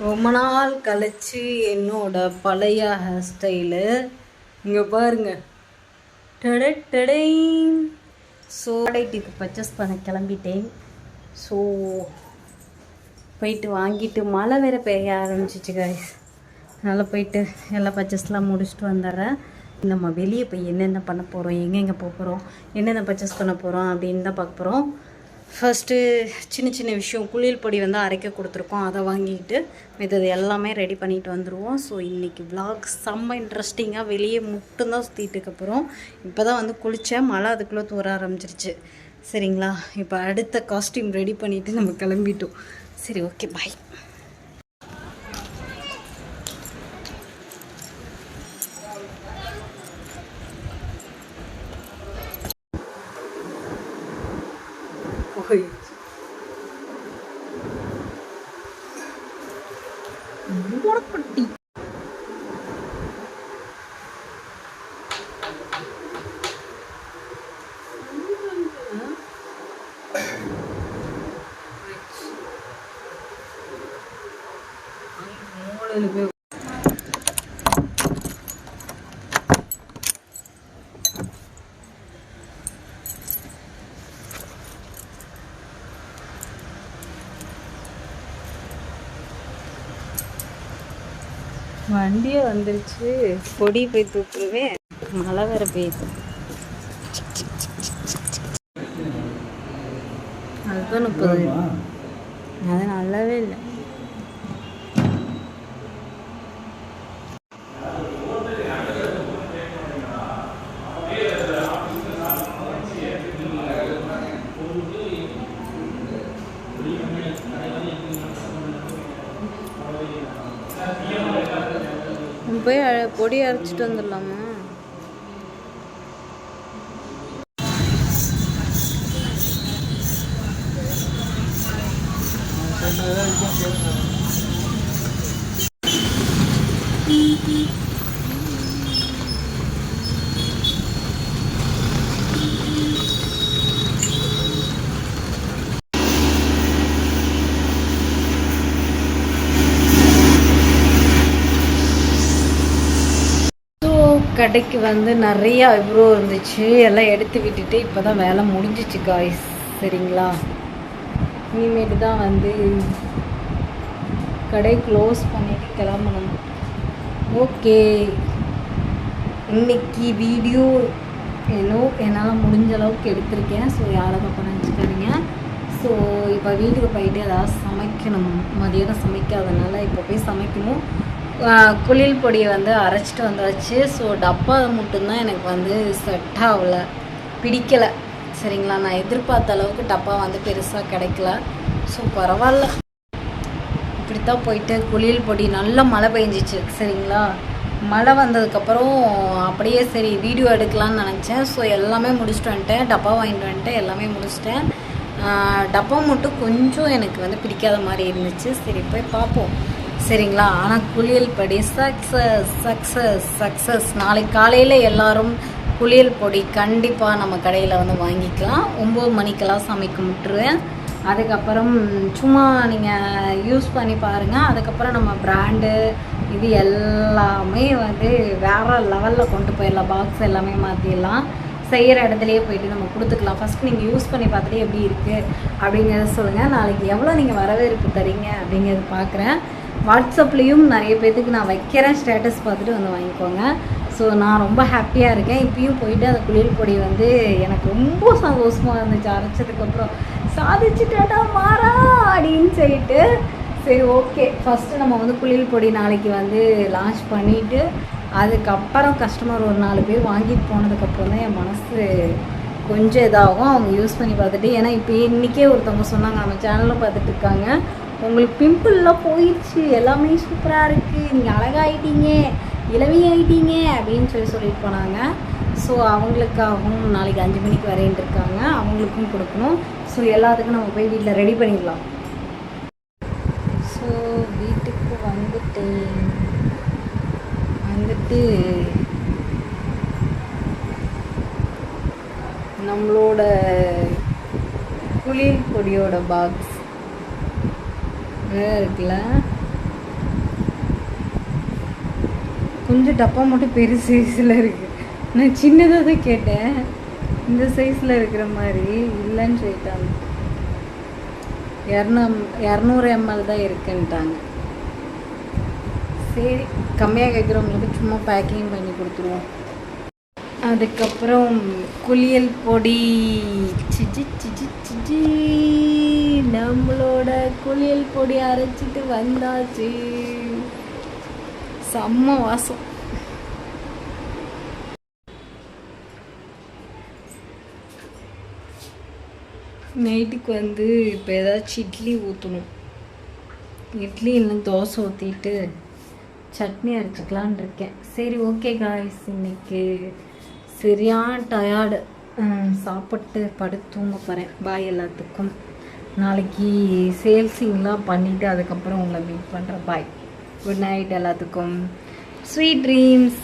ரொம்ப நாள் கழிச்சு என்னோட பழைய ஹேர் ஸ்டைலு இங்கே பாருங்க. டடை. ஸோ டைட்டுக்கு பர்ச்சேஸ் பண்ண கிளம்பிட்டேன். ஸோ போயிட்டு வாங்கிட்டு மழை வேறு பெய்ய ஆரம்பிச்சிச்சு கைஸ். அதனால் போயிட்டு எல்லா பர்ச்சேஸ்லாம் முடிச்சுட்டு வந்துடுறேன். நம்ம வெளியே போய் என்னென்ன பண்ண போகிறோம், எங்கெங்கே போக போகிறோம், என்னென்ன பர்ச்சேஸ் பண்ண போகிறோம் அப்படின்னு தான் பார்க்க போகிறோம். ஃபஸ்ட்டு சின்ன சின்ன விஷயம் குளியல் பொடி வந்து அரைக்க கொடுத்துருக்கோம், அதை வாங்கிட்டு மித்தது எல்லாமே ரெடி பண்ணிட்டு வந்துடுவோம். ஸோ இன்றைக்கி விலாக் செம்ம இன்ட்ரெஸ்டிங்காக வெளியே மட்டும்தான் சுற்றிட்டுக்கப்புறம் இப்போ தான் வந்து குளித்தேன். மழை அதுக்குள்ளே தூர ஆரம்பிச்சிருச்சு. சரிங்களா, இப்போ அடுத்த காஸ்டியூம் ரெடி பண்ணிவிட்டு நம்ம கிளம்பிட்டோம். சரி, ஓகே, பாய். குட்டி வண்டியே வந்துருச்சு. பொடி போய் தூக்குருவேன், மழை வேற பெய்யுது. அதுதான் 30. அது நல்லாவே இல்லை. போய் பொடி அரைச்சிட்டு வந்துடலாமா? கடைக்கு வந்து நிறையா ஐப்ரோ இருந்துச்சு, எல்லாம் எடுத்து விட்டுட்டு இப்போ தான் வேலை முடிஞ்சிச்சு காய்ஸ். சரிங்களா, இனிமேட்டு தான் வந்து கடை க்ளோஸ் பண்ணிட்டு கிளம்பணும். ஓகே, இன்னைக்கு வீடியோ என்னால் முடிஞ்ச அளவுக்கு எடுத்திருக்கேன். ஸோ யாரும் தப்பாக நினச்சிக்காதீங்க. ஸோ இப்போ வீட்டுக்கு போயிட்டு ஏதாவது சமைக்கணும். மதியானம் சமைக்காதனால இப்போ போய் சமைக்கணும். குளியல் பொடியை வந்து அரைச்சிட்டு வந்தாச்சு. ஸோ டப்பா மட்டும்தான் எனக்கு வந்து செட் ஆகலை, பிடிக்கலை. சரிங்களா, நான் எதிர்பார்த்த அளவுக்கு டப்பா வந்து பெருசாக கிடைக்கல. ஸோ பரவாயில்ல, இப்படித்தான் போயிட்டு குளியல் பொடி நல்லா மழை பெஞ்சிச்சு. சரிங்களா, மழை வந்ததுக்கப்புறம் அப்படியே சரி வீடியோ எடுக்கலான்னு நினச்சேன். ஸோ எல்லாமே முடிச்சுட்டு வந்துட்டேன், டப்பா வாங்கிட்டு வந்துட்டேன், எல்லாமே முடிச்சிட்டேன். டப்பா மட்டும் கொஞ்சம் எனக்கு வந்து பிடிக்காத மாதிரி இருந்துச்சு. சரி போய் பார்ப்போம். சரிங்களா, ஆனால் குளியல் பொடி சக்ஸஸ். நாளைக்கு காலையில் எல்லோரும் குளியல் பொடி கண்டிப்பாக நம்ம கடையில் வந்து வாங்கிக்கலாம். 9 மணிக்கெல்லாம் சமைக்க விட்டுருவேன். அதுக்கப்புறம் சும்மா நீங்கள் யூஸ் பண்ணி பாருங்கள். அதுக்கப்புறம் நம்ம பிராண்டு இது எல்லாமே வந்து வேறு லெவலில் கொண்டு போயிடலாம். பாக்ஸ் எல்லாமே மாற்றிடலாம். செய்கிற இடத்துலையே போயிட்டு நம்ம கொடுத்துக்கலாம். ஃபஸ்ட்டு நீங்கள் யூஸ் பண்ணி பார்த்துட்டு எப்படி இருக்குது அப்படிங்கிறத சொல்லுங்கள். நாளைக்கு எவ்வளோ நீங்கள் வரவேற்பு தரீங்க அப்படிங்கிறது பார்க்குறேன். வாட்ஸ்அப்லேயும் நிறைய பேர்த்துக்கு நான் வைக்கிறேன், ஸ்டேட்டஸ் பார்த்துட்டு வந்து வாங்கிக்கோங்க. ஸோ நான் ரொம்ப ஹாப்பியாக இருக்கேன். இப்பயும் போயிட்டு அந்த குளியல் பொடி வந்து எனக்கு ரொம்ப சந்தோஷமாக இருந்துச்சு. அரைச்சதுக்கப்புறம் சாதிச்சுட்டா மாறா அப்படின்னு சொல்லிட்டு சரி ஓகே, ஃபஸ்ட்டு நம்ம வந்து குளியல் பொடி நாளைக்கு வந்து லான்ச் பண்ணிவிட்டு அதுக்கப்புறம் கஸ்டமர் ஒரு 4 பேர் வாங்கிட்டு போனதுக்கப்புறம் தான் என் மனசு கொஞ்சம் இதாகும். அவங்க யூஸ் பண்ணி பார்த்துட்டு, ஏன்னா இப்போ இன்றைக்கே ஒருத்தவங்க சொன்னாங்க, நம்ம சேனலில் பார்த்துட்டு இருக்காங்க, உங்களுக்கு பிம்பிள்லாம் போயிடுச்சு, எல்லாமே சூப்பராக இருக்குது, நீங்கள் அழகாயிட்டீங்க, இளமையாயிட்டீங்க அப்படின்னு சொல்லிட்டு போனாங்க. ஸோ அவங்களுக்காகவும் நாளைக்கு 5 மணிக்கு வரேன்ட்டு இருக்காங்க, அவங்களுக்கும் கொடுக்கணும். ஸோ எல்லாத்துக்கும் நம்ம போய் வீட்டில் ரெடி பண்ணிடலாம். ஸோ வீட்டுக்கு வந்துட்டு நம்மளோட குளியல் பொடியோட பாக்ஸ் இருக்குல்ல, கொஞ்சம் டப்பா மட்டும் பெரிய சைஸில் இருக்குது. நான் சின்னதாக தான் கேட்டேன், இந்த சைஸில் இருக்கிற மாதிரி இல்லைன்னு சொல்லிட்டாங்க. 200 ml தான் இருக்குன்ட்டாங்க. சரி, கம்மியாக கேட்குறவங்களுக்கு சும்மா பேக்கிங் பண்ணி கொடுத்துருவோம். அதுக்கப்புறம் குளியல் பொடி, நம்மளோட குளியல் பொடி அரைச்சிட்டு வந்தாச்சு. செம்ம வாசம். நைட்டுக்கு வந்து இப்போ ஏதாச்சும் இட்லி ஊற்றணும். இட்லி இல்லை தோசை ஊற்றிட்டு சட்னி அரைச்சிக்கலான் இருக்கேன். சரி, ஓகே காய்ஸ், இன்னைக்கு சரியான டயர்டு. சாப்பிட்டு படுத்து தூங்க போகிறேன். பாய் எல்லாத்துக்கும். நாளைக்கு சேல்ஸிங்லாம் பண்ணிவிட்டு அதுக்கப்புறம் உங்களை மீட் பண்ணுறேன். பாய், குட் நைட் எல்லாத்துக்கும். Sweet dreams.